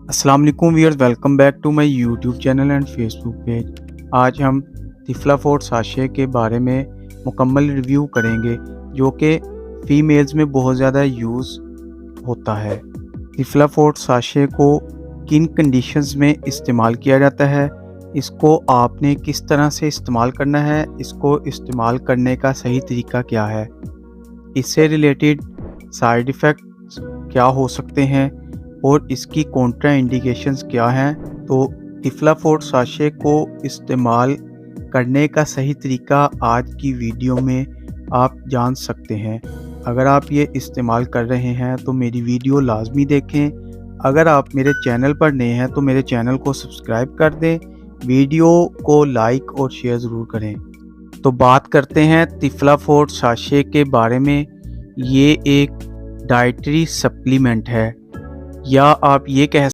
السلام علیکم viewers, welcome back to my YouTube channel and Facebook page. آج ہم تفلا-فورٹ ساشے کے بارے میں مکمل ریویو کریں گے، جو کہ فیمیلز میں بہت زیادہ یوز ہوتا ہے۔ تفلا-فورٹ ساشے کو کن کنڈیشنز میں استعمال کیا جاتا ہے، اس کو آپ نے کس طرح سے استعمال کرنا ہے، اس کو استعمال کرنے کا صحیح طریقہ کیا ہے، اس سے ریلیٹڈ سائیڈ ایفیکٹس کیا ہو سکتے ہیں اور اس کی کونٹرا انڈیکیشنز کیا ہیں۔ تو تفلا-فورٹ ساشے کو استعمال کرنے کا صحیح طریقہ آج کی ویڈیو میں آپ جان سکتے ہیں۔ اگر آپ یہ استعمال کر رہے ہیں تو میری ویڈیو لازمی دیکھیں۔ اگر آپ میرے چینل پر نئے ہیں تو میرے چینل کو سبسکرائب کر دیں، ویڈیو کو لائک اور شیئر ضرور کریں۔ تو بات کرتے ہیں تفلا-فورٹ ساشے کے بارے میں۔ یہ ایک ڈائٹری سپلیمنٹ ہے، یا آپ یہ کہہ